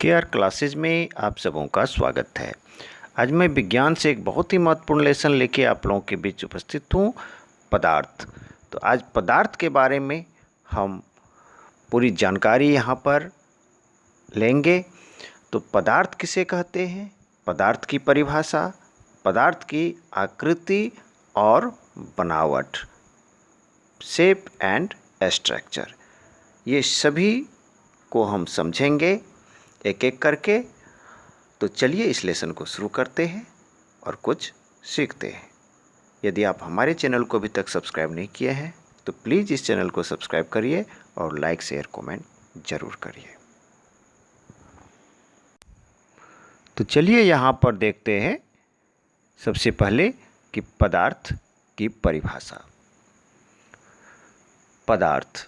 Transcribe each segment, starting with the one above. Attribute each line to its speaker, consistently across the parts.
Speaker 1: K R classes में आप सबों का स्वागत है। आज मैं विज्ञान से एक बहुत ही महत्वपूर्ण लेसन लेके आप लोगों के बीच उपस्थित हूँ, पदार्थ। तो आज पदार्थ के बारे में हम पूरी जानकारी यहाँ पर लेंगे। तो पदार्थ किसे कहते हैं, पदार्थ की परिभाषा, पदार्थ की आकृति और बनावट, शेप एंड स्ट्रक्चर, ये सभी को हम समझेंगे एक एक करके। तो चलिए इस लेसन को शुरू करते हैं और कुछ सीखते हैं। यदि आप हमारे चैनल को अभी तक सब्सक्राइब नहीं किए हैं तो प्लीज़ इस चैनल को सब्सक्राइब करिए और लाइक शेयर कमेंट ज़रूर करिए। तो चलिए यहाँ पर देखते हैं सबसे पहले कि पदार्थ की परिभाषा। पदार्थ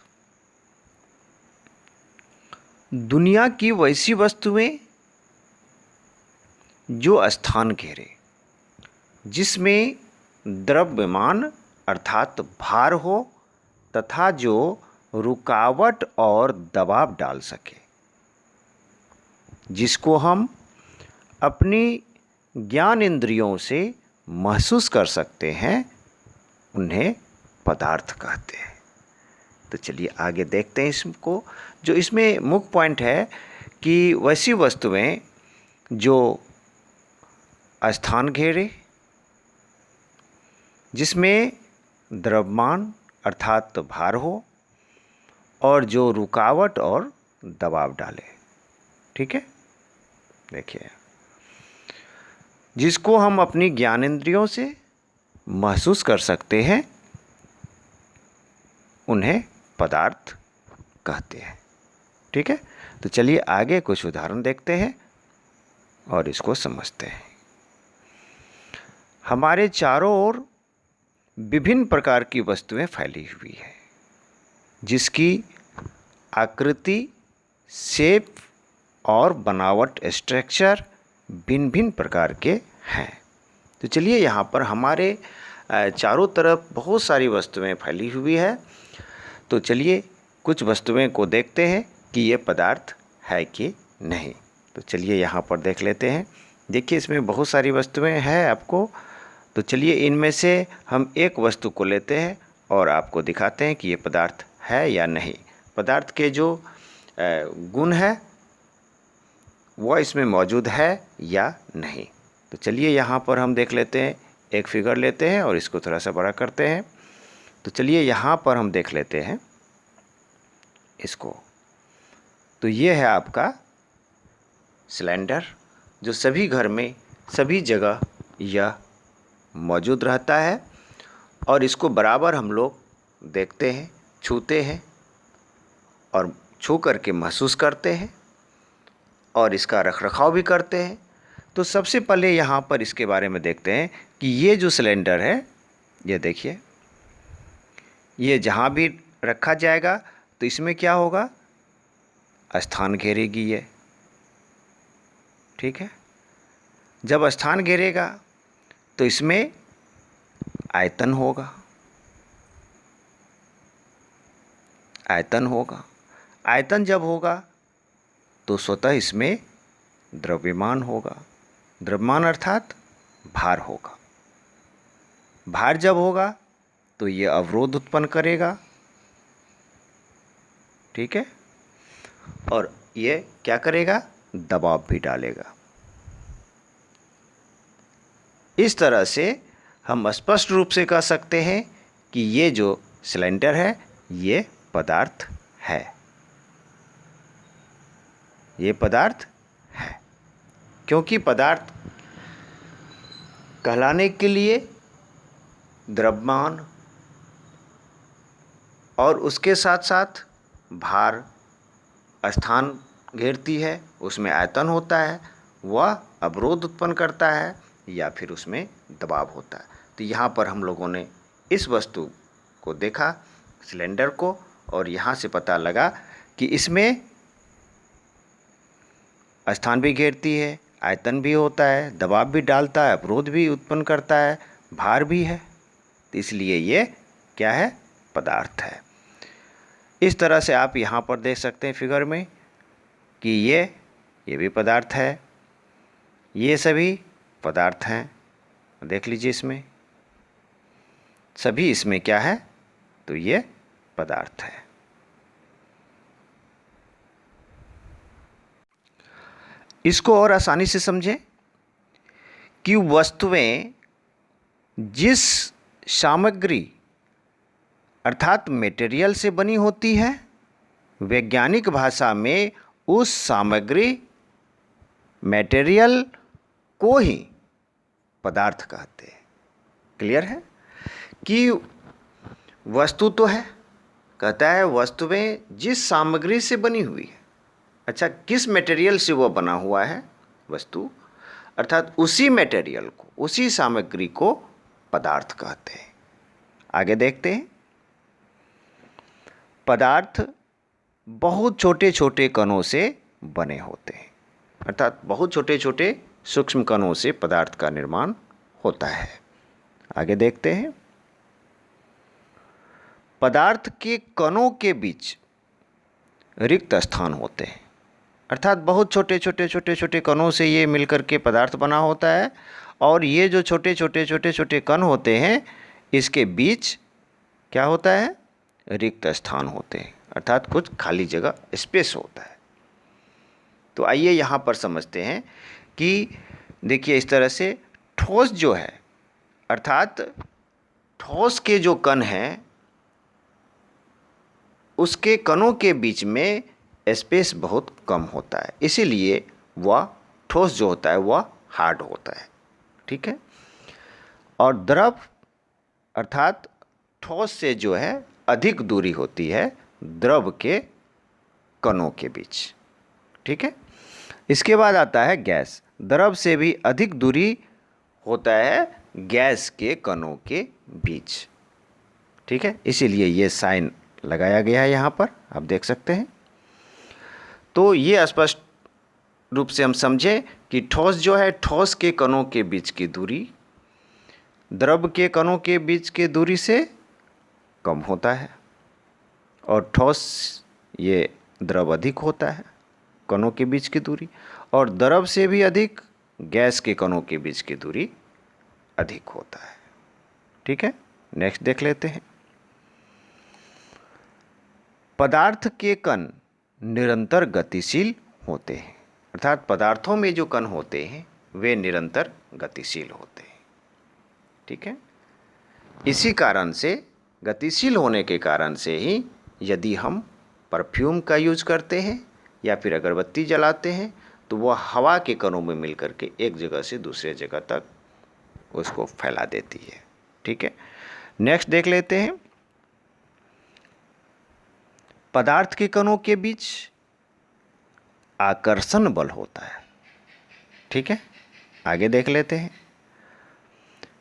Speaker 1: दुनिया की वैसी वस्तुएं जो स्थान घेरे, जिसमें द्रव्यमान अर्थात भार हो तथा जो रुकावट और दबाव डाल सके, जिसको हम अपनी ज्ञान इंद्रियों से महसूस कर सकते हैं, उन्हें पदार्थ कहते हैं। तो चलिए आगे देखते हैं इसको। जो इसमें मुख्य पॉइंट है कि वैसी वस्तुएं जो स्थान घेरे, जिसमें द्रव्यमान अर्थात भार हो और जो रुकावट और दबाव डाले। ठीक है, देखिए, जिसको हम अपनी ज्ञानेंद्रियों से महसूस कर सकते हैं, उन्हें पदार्थ कहते हैं। ठीक है, तो चलिए आगे कुछ उदाहरण देखते हैं और इसको समझते हैं। हमारे चारों ओर विभिन्न प्रकार की वस्तुएं फैली हुई है, जिसकी आकृति, शेप और बनावट, स्ट्रक्चर भिन्न भिन्न प्रकार के हैं। तो चलिए यहाँ पर हमारे चारों तरफ बहुत सारी वस्तुएं फैली हुई है। तो चलिए कुछ वस्तुएं को देखते हैं कि ये पदार्थ है कि नहीं। तो चलिए यहाँ पर देख लेते हैं। देखिए इसमें बहुत सारी वस्तुएं हैं आपको। तो चलिए इनमें से हम एक वस्तु को लेते हैं और आपको दिखाते हैं कि ये पदार्थ है या नहीं। पदार्थ के जो गुण है वह इसमें मौजूद है या नहीं। तो चलिए यहाँ पर हम देख लेते हैं, एक फिगर लेते हैं और इसको थोड़ा सा बड़ा करते हैं। तो चलिए यहाँ पर हम देख लेते हैं इसको। तो ये है आपका सिलेंडर, जो सभी घर में सभी जगह यह मौजूद रहता है और इसको बराबर हम लोग देखते हैं, छूते हैं और छू करके महसूस करते हैं और इसका रखरखाव भी करते हैं। तो सबसे पहले यहाँ पर इसके बारे में देखते हैं कि ये जो सिलेंडर है, ये देखिए, ये जहाँ भी रखा जाएगा तो इसमें क्या होगा, स्थान घेरेगी ये। ठीक है, जब स्थान घेरेगा तो इसमें आयतन होगा, आयतन होगा। आयतन जब होगा तो स्वतः इसमें द्रव्यमान होगा। द्रव्यमान अर्थात भार होगा। भार जब होगा तो ये अवरोध उत्पन्न करेगा। ठीक है, और ये क्या करेगा, दबाव भी डालेगा। इस तरह से हम स्पष्ट रूप से कह सकते हैं कि ये जो सिलेंडर है ये पदार्थ है, ये पदार्थ है। क्योंकि पदार्थ कहलाने के लिए द्रव्यमान और उसके साथ साथ भार स्थान घेरती है, उसमें आयतन होता है, वह अवरोध उत्पन्न करता है या फिर उसमें दबाव होता है। तो यहाँ पर हम लोगों ने इस वस्तु को देखा, सिलेंडर को, और यहाँ से पता लगा कि इसमें स्थान भी घेरती है, आयतन भी होता है, दबाव भी डालता है, अवरोध भी उत्पन्न करता है, भार भी है। तो इसलिए ये क्या है, पदार्थ है। इस तरह से आप यहाँ पर देख सकते हैं फिगर में कि ये ये भी पदार्थ है, ये सभी पदार्थ हैं। देख लीजिए इसमें सभी, इसमें क्या है, तो ये पदार्थ है। इसको और आसानी से समझें कि वस्तुएं जिस सामग्री अर्थात मटेरियल से बनी होती है, वैज्ञानिक भाषा में उस सामग्री मटेरियल को ही पदार्थ कहते हैं। क्लियर है कि वस्तु तो है, कहता है वस्तुएं जिस सामग्री से बनी हुई है। अच्छा, किस मटेरियल से वो बना हुआ है वस्तु, अर्थात उसी मटेरियल को, उसी सामग्री को पदार्थ कहते हैं। आगे देखते हैं। पदार्थ बहुत छोटे छोटे कणों से बने होते हैं, अर्थात बहुत छोटे छोटे सूक्ष्म कणों से पदार्थ का निर्माण होता है। आगे देखते हैं। पदार्थ के कणों के बीच रिक्त स्थान होते हैं, अर्थात बहुत छोटे छोटे छोटे छोटे कणों से ये मिलकर के पदार्थ बना होता है, और ये जो छोटे छोटे छोटे छोटे कण होते हैं इसके बीच क्या होता है, रिक्त स्थान होते हैं, अर्थात कुछ खाली जगह, स्पेस होता है। तो आइए यहाँ पर समझते हैं कि देखिए इस तरह से ठोस जो है, अर्थात ठोस के जो कण हैं उसके कणों के बीच में स्पेस बहुत कम होता है, इसीलिए वह ठोस जो होता है वह हार्ड होता है। ठीक है। और द्रव अर्थात ठोस से जो है अधिक दूरी होती है द्रव के कणों के बीच। ठीक है। इसके बाद आता है गैस। द्रव से भी अधिक दूरी होता है गैस के कणों के बीच। ठीक है, इसीलिए ये साइन लगाया गया है यहाँ पर, आप देख सकते हैं। तो ये स्पष्ट रूप से हम समझे कि ठोस जो है, ठोस के कणों के बीच की दूरी द्रव के कणों के बीच की दूरी से कम होता है, और ठोस ये द्रव अधिक होता है कणों के बीच की दूरी, और द्रव से भी अधिक गैस के कणों के बीच की दूरी अधिक होता है। ठीक है, नेक्स्ट देख लेते हैं। पदार्थ के कण निरंतर गतिशील होते हैं, अर्थात पदार्थों में जो कण होते हैं वे निरंतर गतिशील होते हैं। ठीक है, इसी कारण से, गतिशील होने के कारण से ही यदि हम परफ्यूम का यूज करते हैं या फिर अगरबत्ती जलाते हैं तो वह हवा के कणों में मिलकर के एक जगह से दूसरे जगह तक उसको फैला देती है। ठीक है, नेक्स्ट देख लेते हैं। पदार्थ के कणों के बीच आकर्षण बल होता है। ठीक है, आगे देख लेते हैं।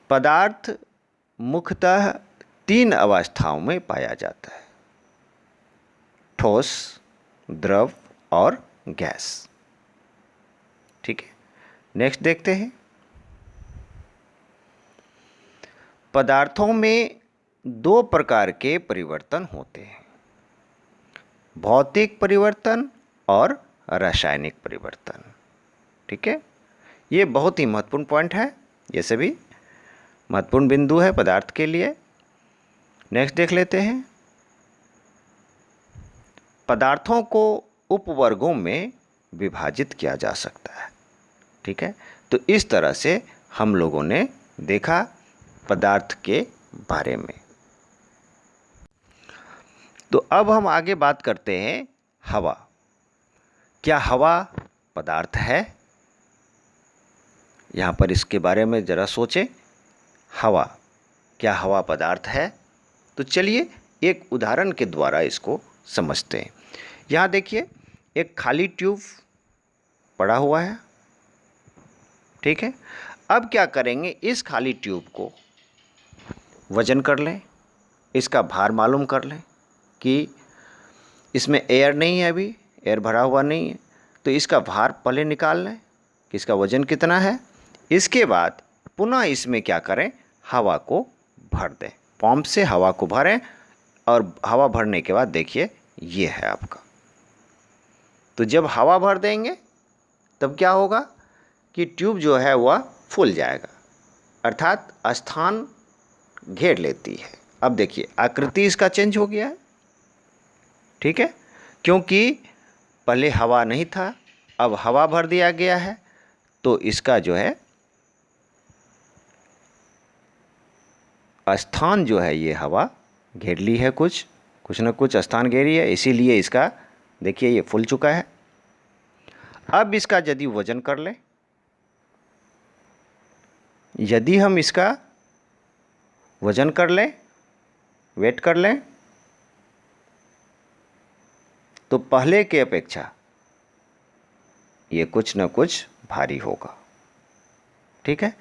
Speaker 1: पदार्थ मुख्यतः 3 अवस्थाओं में पाया जाता है, ठोस, द्रव और गैस। ठीक है, नेक्स्ट देखते हैं। पदार्थों में 2 प्रकार के परिवर्तन होते हैं, भौतिक परिवर्तन और रासायनिक परिवर्तन। ठीक है, ये बहुत ही महत्वपूर्ण पॉइंट है, ये सभी महत्वपूर्ण बिंदु है पदार्थ के लिए। नेक्स्ट देख लेते हैं। पदार्थों को उपवर्गों में विभाजित किया जा सकता है। ठीक है, तो इस तरह से हम लोगों ने देखा पदार्थ के बारे में। तो अब हम आगे बात करते हैं हवा। क्या हवा पदार्थ है? यहाँ पर इसके बारे में ज़रा सोचें। हवा, क्या हवा पदार्थ है? तो चलिए एक उदाहरण के द्वारा इसको समझते हैं। यहाँ देखिए एक खाली ट्यूब पड़ा हुआ है। ठीक है, अब क्या करेंगे, इस खाली ट्यूब को वजन कर लें, इसका भार मालूम कर लें कि इसमें एयर नहीं है, अभी एयर भरा हुआ नहीं है, तो इसका भार पहले निकाल लें कि इसका वजन कितना है। इसके बाद पुनः इसमें क्या करें, हवा को भर दें, पंप से हवा को भरें, और हवा भरने के बाद देखिए ये है आपका। तो जब हवा भर देंगे तब क्या होगा कि ट्यूब जो है वह फूल जाएगा, अर्थात स्थान घेर लेती है। अब देखिए आकृति इसका चेंज हो गया है, ठीक है, क्योंकि पहले हवा नहीं था, अब हवा भर दिया गया है, तो इसका जो है स्थान जो है ये हवा घेर ली है, कुछ न कुछ स्थान घेरी है, इसीलिए इसका देखिए ये फूल चुका है। अब इसका यदि वजन कर लें, यदि हम इसका वजन कर लें, वेट कर लें, तो पहले के अपेक्षा ये कुछ न कुछ भारी होगा, ठीक है।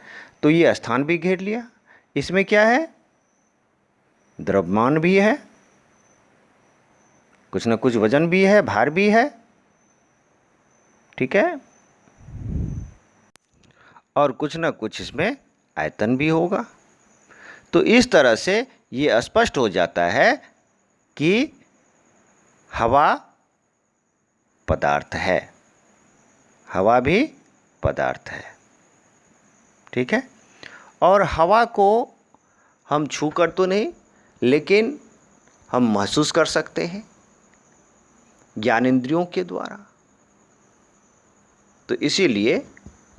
Speaker 1: तो ये स्थान भी घेर लिया, इसमें क्या है, द्रव्यमान भी है, कुछ न कुछ वजन भी है, भार भी है, ठीक है, और कुछ न कुछ इसमें आयतन भी होगा। तो इस तरह से ये स्पष्ट हो जाता है कि हवा पदार्थ है, हवा भी पदार्थ है, ठीक है। और हवा को हम छू कर तो नहीं, लेकिन हम महसूस कर सकते हैं ज्ञानेंद्रियों के द्वारा, तो इसीलिए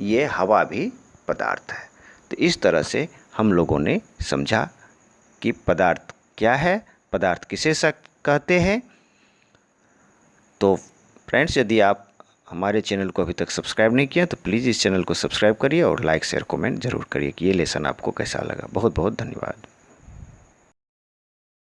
Speaker 1: ये हवा भी पदार्थ है। तो इस तरह से हम लोगों ने समझा कि पदार्थ क्या है, पदार्थ किसे कहते हैं। तो फ्रेंड्स, यदि आप हमारे चैनल को अभी तक सब्सक्राइब नहीं किया तो प्लीज़ इस चैनल को सब्सक्राइब करिए और लाइक शेयर कमेंट जरूर करिए कि ये लेसन आपको कैसा लगा। बहुत बहुत धन्यवाद।